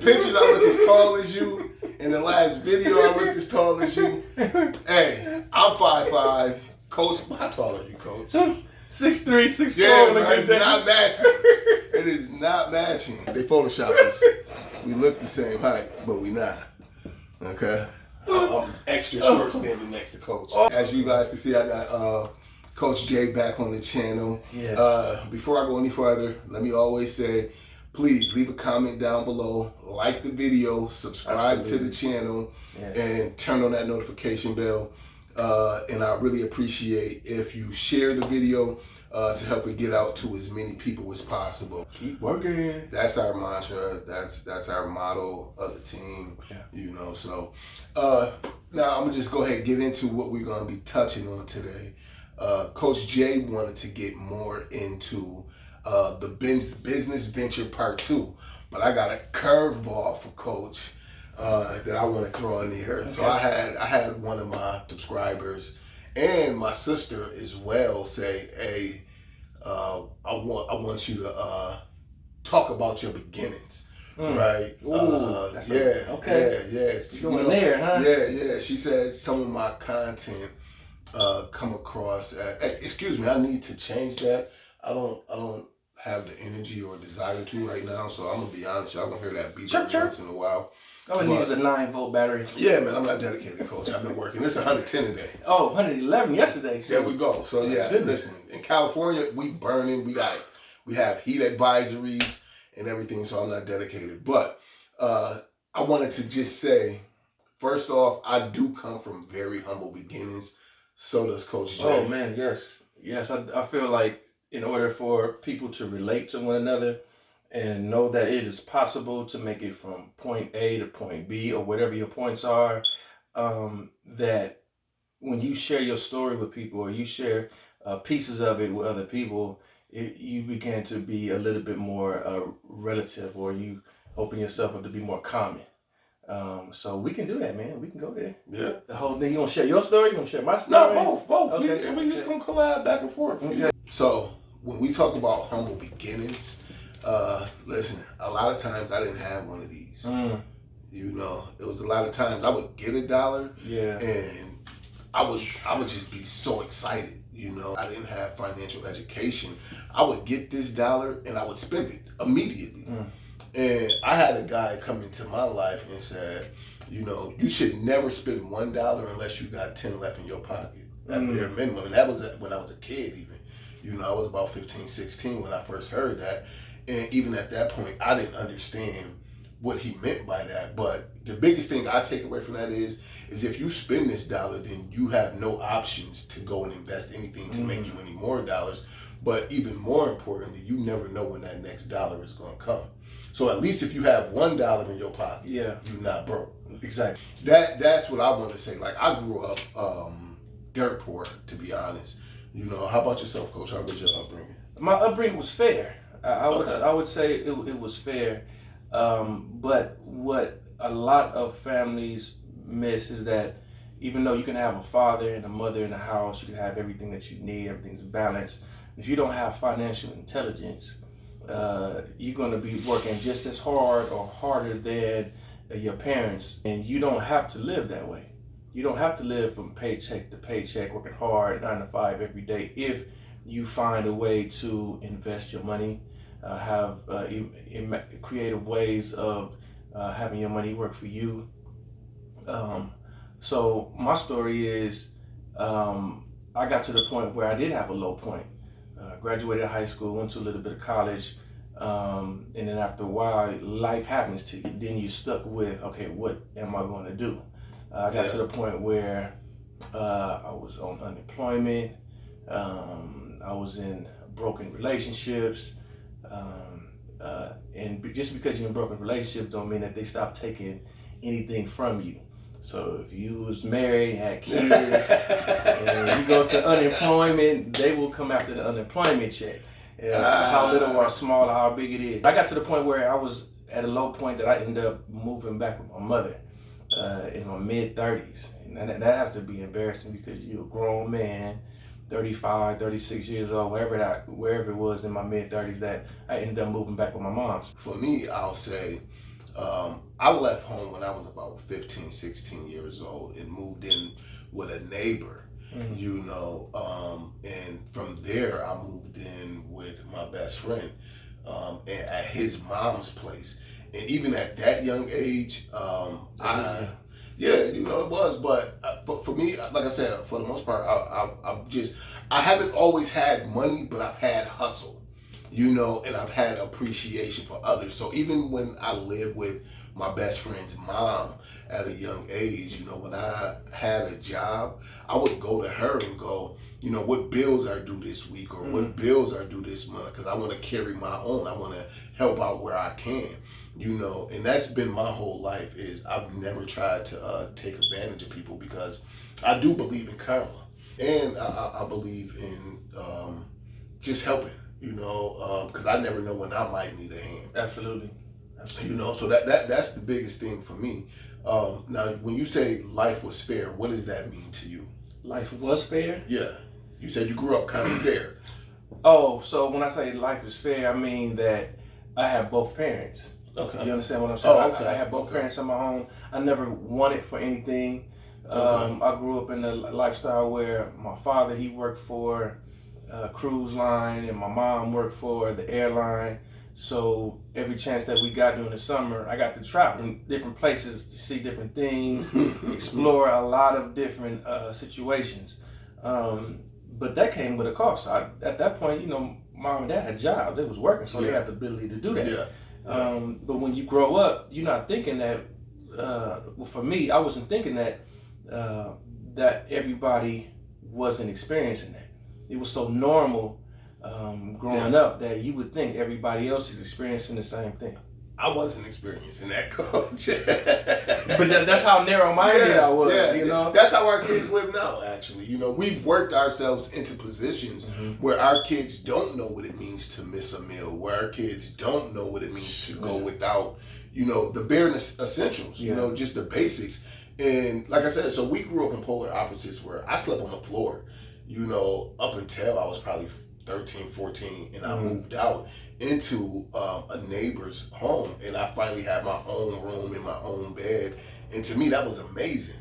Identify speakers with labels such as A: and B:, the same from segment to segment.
A: Pictures, I look as tall as you. In the last video, I looked as tall as you. Hey, I'm 5'5". Coach, how tall are you, Coach?
B: 6'3", 6'4".
A: Yeah, bro, it's not matching. It is not matching. They photoshopped us. We look the same height, but we not. Okay? I'm extra short standing next to Coach. As you guys can see, I got Coach Jay back on the channel.
B: Yes.
A: Before I go any further, let me always say, please leave a comment down below, like the video, subscribe to the channel, and turn on that notification bell. And I really appreciate if you share the video to help it get out to as many people as possible.
B: Keep working.
A: That's our mantra. That's our motto of the team.
B: Yeah.
A: You know, so now I'm gonna just go ahead and get into what we're gonna be touching on today. Coach Jay wanted to get more into the business venture part 2, but I got a curveball for Coach that I want to throw in here. Okay. So I had one of my subscribers and my sister as well say, "Hey, I want you to talk about your beginnings." Right?
B: Ooh,
A: Yes.
B: Going there, huh?
A: Yeah. She said some of my content come across. Excuse me, I need to change that. I don't have the energy or desire to right now, so I'm gonna be honest. Y'all gonna hear that beep once in a while.
B: Oh, it needs a 9-volt battery.
A: Yeah, man, I'm not dedicated, Coach. I've been working. It's 110 today.
B: Oh, 111 yesterday. So.
A: There we go. So yeah, listen. In California, we burning. We have heat advisories and everything. So I'm not dedicated. But I wanted to just say, first off, I do come from very humble beginnings. So does Coach Jay.
B: Oh man, yes. I feel like in order for people to relate to one another and know that it is possible to make it from point A to point B or whatever your points are, that when you share your story with people or you share pieces of it with other people, you begin to be a little bit more relative, or you open yourself up to be more common. So we can do that, man. We can go there.
A: Yeah.
B: The whole thing. You gonna share your story? You gonna share my story?
A: No, both.
B: Okay.
A: We just gonna collab back and forth.
B: Okay.
A: So when we talk about humble beginnings, listen, a lot of times I didn't have one of these. You know, it was a lot of times I would get $1, and I would just be so excited. You know, I didn't have financial education. I would get this $1 and I would spend it immediately. And I had a guy come into my life and said, you know, you should never spend $1 unless you got 10 left in your pocket. At bare minimum. And that was when I was a kid even. You know, I was about 15, 16 when I first heard that. And even at that point, I didn't understand what he meant by that. But the biggest thing I take away from that is if you spend this $1, then you have no options to go and invest anything to make you any more dollars. But even more importantly, you never know when that next $1 is going to come. So at least if you have $1 in your pocket, you're not broke.
B: Exactly.
A: That's what I want to say. Like, I grew up dirt poor, to be honest. You know, how about yourself, Coach? How was your upbringing?
B: My upbringing was fair. I would say it was fair. But what a lot of families miss is that even though you can have a father and a mother in the house, you can have everything that you need, everything's balanced. If you don't have financial intelligence, you're going to be working just as hard or harder than your parents, and you don't have to live that way. You don't have to live from paycheck to paycheck, working hard 9 to 5 every day. If you find a way to invest your money, have creative ways of having your money work for you. So my story is, I got to the point where I did have a low point. Graduated high school, went to a little bit of college, and then after a while, life happens to you. Then you're stuck with, okay, what am I going to do? I got to the point where I was on unemployment. I was in broken relationships. And just because you're in broken relationships don't mean that they stop taking anything from you. So if you was married, had kids, and you go to unemployment, they will come after the unemployment check. How little or small or how big it is. I got to the point where I was at a low point that I ended up moving back with my mother in my mid-30s. And that has to be embarrassing because you're a grown man, 35, 36 years old, wherever it was in my mid-30s, that I ended up moving back with my mom.
A: For me, I'll say I left home when I was about 15, 16 years old and moved in with a neighbor, and from there I moved in with my best friend and at his mom's place. And even at that young age, it was. But for me, like I said, for the most part, I haven't always had money, but I've had hustle, and I've had appreciation for others. So even when I lived with my best friend's mom at a young age, when I had a job, I would go to her and go, what bills are due this week or what bills are due this month, because I want to carry my own. I want to help out where I can, and that's been my whole life. Is I've never tried to take advantage of people, because I do believe in karma, and I believe in just helping, because I never know when I might need a hand.
B: Absolutely.
A: So that's the biggest thing for me. Now, when you say life was fair, what does that mean to you?
B: Life was fair?
A: Yeah. You said you grew up kind of fair.
B: Oh, so when I say life is fair, I mean that I have both parents.
A: Okay.
B: You understand what I'm saying?
A: Oh, okay.
B: I have both parents in my home. I never wanted for anything. I grew up in a lifestyle where my father, he worked for a cruise line, and my mom worked for the airline. So every chance that we got during the summer, I got to travel in different places to see different things, explore a lot of different situations. But that came with a cost. At that point, mom and dad had jobs. They was working, so they had the ability to do that.
A: Yeah.
B: But when you grow up, you're not thinking that, for me, I wasn't thinking that that everybody wasn't experiencing that. It was so normal growing up that you would think everybody else is experiencing the same thing.
A: I wasn't experiencing that, coach.
B: But that's how narrow-minded I was,
A: That's how our kids live now, actually. We've worked ourselves into positions where our kids don't know what it means to miss a meal, where our kids don't know what it means to go without, the bare essentials, just the basics. And like I said, so we grew up in polar opposites, where I slept on the floor, up until I was probably 13, 14, and I moved out into a neighbor's home, and I finally had my own room and my own bed. And to me, that was amazing,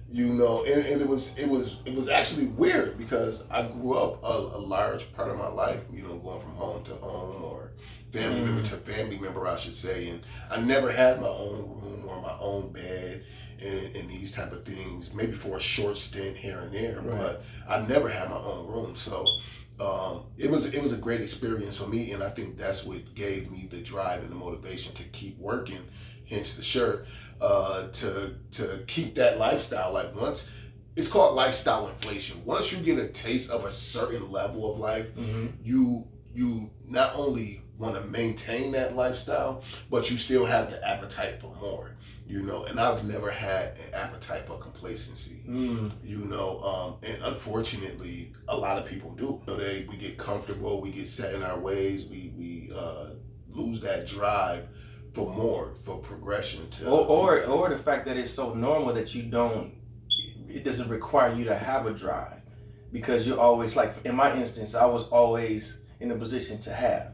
A: and it was actually weird, because I grew up a large part of my life, going from home to home, or family member to family member, I should say, and I never had my own room or my own bed. And these type of things, maybe for a short stint here and there, but I never had my own room. So it was a great experience for me, and I think that's what gave me the drive and the motivation to keep working, hence the shirt, to keep that lifestyle. Like, once, it's called lifestyle inflation. Once you get a taste of a certain level of life, you not only want to maintain that lifestyle, but you still have the appetite for more. And I've never had an appetite for complacency, and unfortunately, a lot of people do. We get comfortable, we get set in our ways, we lose that drive for more, for progression.
B: Or the fact that it's so normal that it doesn't require you to have a drive, because you're always, like, in my instance, I was always in a position to have.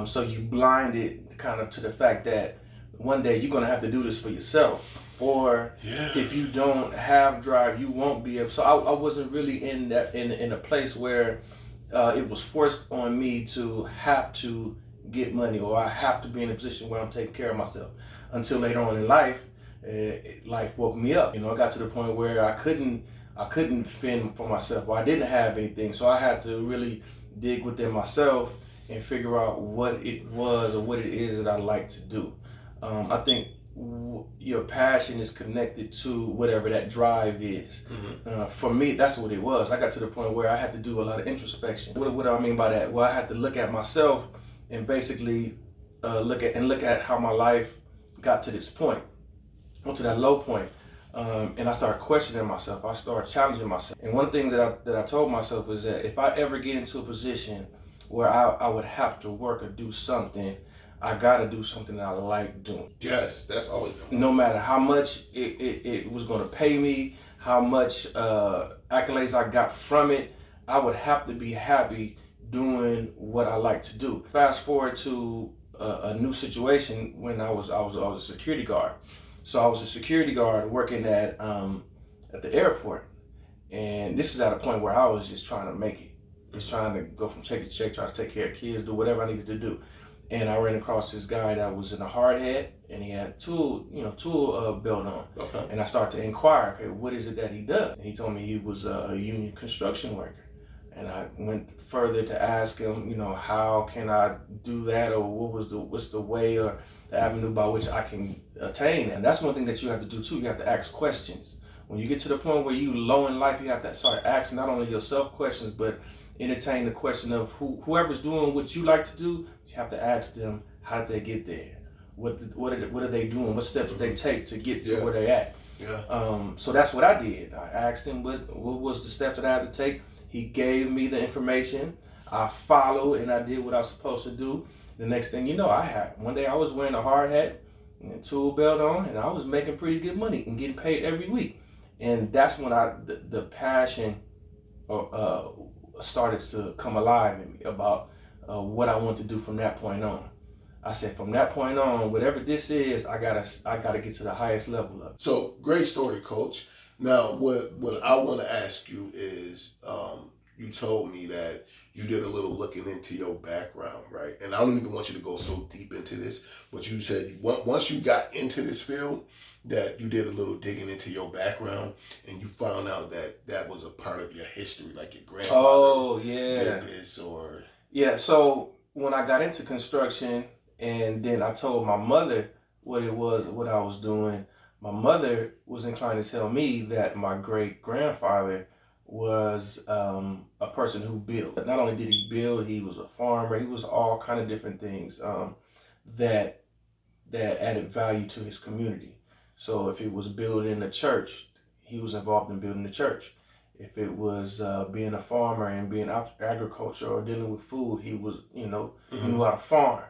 B: So you blinded kind of to the fact that one day you're going to have to do this for yourself, or if you don't have drive, you won't be able. So I wasn't really in a place where it was forced on me to have to get money, or I have to be in a position where I'm taking care of myself. Until later on in life, life woke me up. I got to the point where I couldn't fend for myself, or I didn't have anything, so I had to really dig within myself and figure out what it was or what it is that I like to do. I think your passion is connected to whatever that drive is. For me, that's what it was. I got to the point where I had to do a lot of introspection. What do I mean by that? Well, I had to look at myself and basically look at how my life got to this point, or to that low point. And I started questioning myself. I started challenging myself. And one of the things that I told myself was that if I ever get into a position where I would have to work or do something, I gotta do something that I like doing.
A: Yes, that's always good.
B: No matter how much it was gonna pay me, how much accolades I got from it, I would have to be happy doing what I like to do. Fast forward to a new situation when I was a security guard. So I was a security guard working at the airport, and this is at a point where I was just trying to make it, just trying to go from check to check, trying to take care of kids, do whatever I needed to do. And I ran across this guy that was in a hard hat, and he had tool belt on.
A: Okay.
B: And I started to inquire, okay, what is it that he does? And he told me he was a union construction worker. And I went further to ask him, how can I do that, or what's the way or the avenue by which I can attain. And that's one thing that you have to do too. You have to ask questions. When you get to the point where you low in life, you have to start asking not only yourself questions, but entertain the question of whoever's doing what you like to do. You have to ask them, how did they get there? What are they doing? What steps did they take to get to where they're at?
A: Yeah.
B: So that's what I did. I asked him what was the steps that I had to take. He gave me the information. I followed and I did what I was supposed to do. The next thing you know, one day I was wearing a hard hat and a tool belt on, and I was making pretty good money and getting paid every week. And that's when the passion started to come alive in me about what I want to do from that point on. I said, from that point on, whatever this is, I gotta get to the highest level of it.
A: So great story, Coach. Now, what I want to ask you is, you told me that you did a little looking into your background, right? And I don't even want you to go so deep into this, but you said once you got into this field, that you did a little digging into your background, and you found out that was a part of your history, like your grandfather did this, or...
B: Yeah, so when I got into construction, and then I told my mother what I was doing, my mother was inclined to tell me that my great-grandfather was a person who built. Not only did he build, he was a farmer. He was all kind of different things that added value to his community. So if it was building a church, he was involved in building the church. If it was being a farmer and being agriculture or dealing with food, he was, he knew how to farm.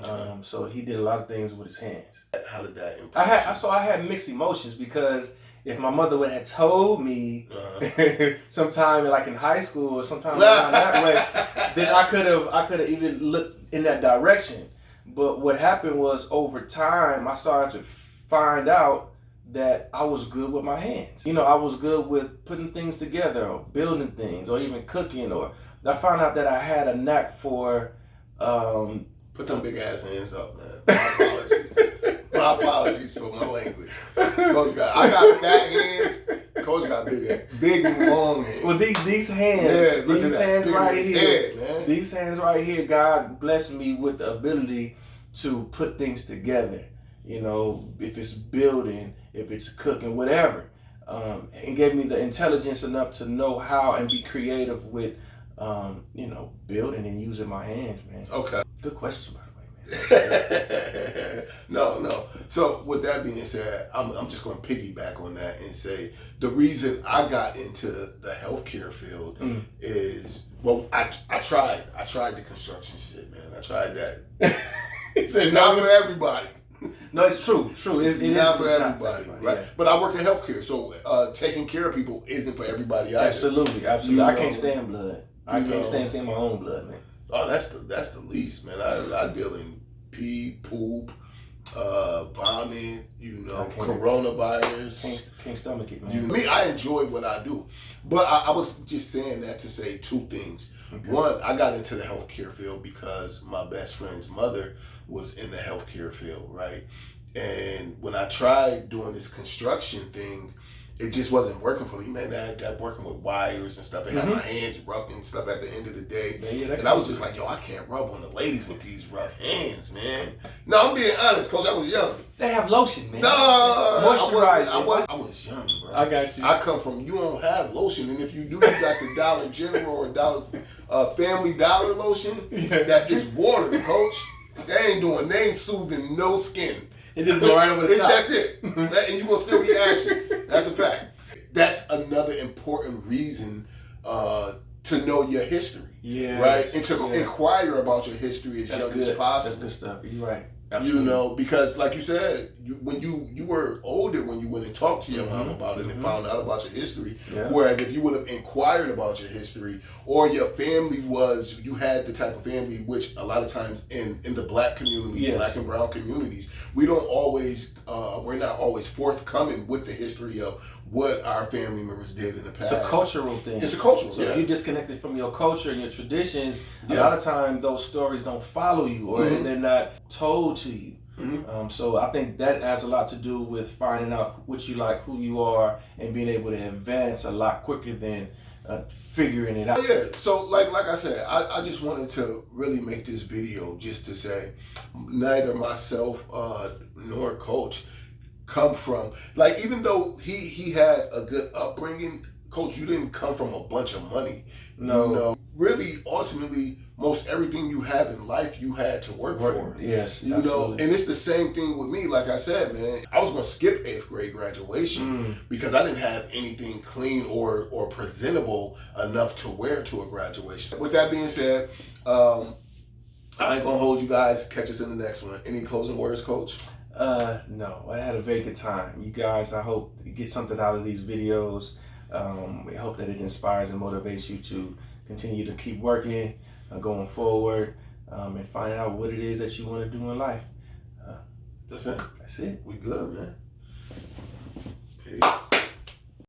B: Okay. So he did a lot of things with his hands.
A: How did that impact?
B: I had mixed emotions, because if my mother would have told me sometime like in high school or sometime around that way, then I could have even looked in that direction. But what happened was, over time, I started to find out that I was good with my hands. I was good with putting things together or building things or even cooking. Or I found out that I had a knack for
A: put them big ass hands up, man. My apologies. My apologies for my language. Coach I got fat hands. Coach got big and long hands.
B: Well, these hands, these hands right here, God blessed me with the ability to put things together. If it's building, if it's cooking, whatever, and gave me the intelligence enough to know how and be creative with, building and using my hands, man.
A: Okay.
B: Good question, by the way, man.
A: No. So with that being said, I'm just going to piggyback on that and say the reason I got into the healthcare field is, well, I tried the construction shit, man. I tried that. It's not for everybody.
B: No, it's true.
A: It's not for everybody, right? Yeah. But I work in healthcare, so taking care of people isn't for everybody either.
B: Absolutely. I can't stand blood. I can't stand seeing my own blood, man.
A: Oh, that's the least, man. I deal in pee, poop, vomit, coronavirus.
B: Can't stomach it, man.
A: I enjoy what I do. But I was just saying that to say two things. Okay. One, I got into the healthcare field because my best friend's mother was in the healthcare field, right? And when I tried doing this construction thing, it just wasn't working for me, man. That working with wires and stuff. I had my hands rough and stuff at the end of the day. And I was just like, I can't rub on the ladies with these rough hands, man. No, I'm being honest, Coach. I was young.
B: They have lotion, man.
A: No, I was young, bro.
B: I got you.
A: I come from, you don't have lotion. And if you do, you got the Dollar General or Family Dollar lotion. That's just water, Coach. They ain't soothing no skin.
B: It just go right over the top.
A: That's it. And you're going to still be ashy. That's a fact. That's another important reason to know your history.
B: Yeah.
A: Right? And to inquire about your history as young as possible.
B: That's good stuff. You're right. Absolutely.
A: You know, because like you said, when you were older when you went and talked to your mom about it and found out about your history. Yeah. Whereas if you would have inquired about your history, or your family you had the type of family which a lot of times in the black community, black and brown communities, we don't always we're not always forthcoming with the history of what our family members did in the past.
B: It's a cultural thing.
A: It's a cultural.
B: So if you're disconnected from your culture and your traditions, a lot of times those stories don't follow you, or they're not told to you. So I think that has a lot to do with finding out what you like, who you are, and being able to advance a lot quicker than figuring it out.
A: Yeah. So like I said, I just wanted to really make this video just to say neither myself nor Coach come from, like, even though he had a good upbringing, Coach, you didn't come from a bunch of money.
B: No.
A: You know, really, ultimately, most everything you have in life, you had to work for.
B: Yes,
A: you know, and it's the same thing with me. Like I said, man, I was going to skip 8th grade graduation because I didn't have anything clean or presentable enough to wear to a graduation. With that being said, I ain't going to hold you guys. Catch us in the next one. Any closing words, Coach?
B: No, I had a very good time. You guys, I hope you get something out of these videos. We hope that it inspires and motivates you to continue to keep working, going forward, and finding out what it is that you want to do in life.
A: That's it.
B: That's it.
A: We good, man. Peace.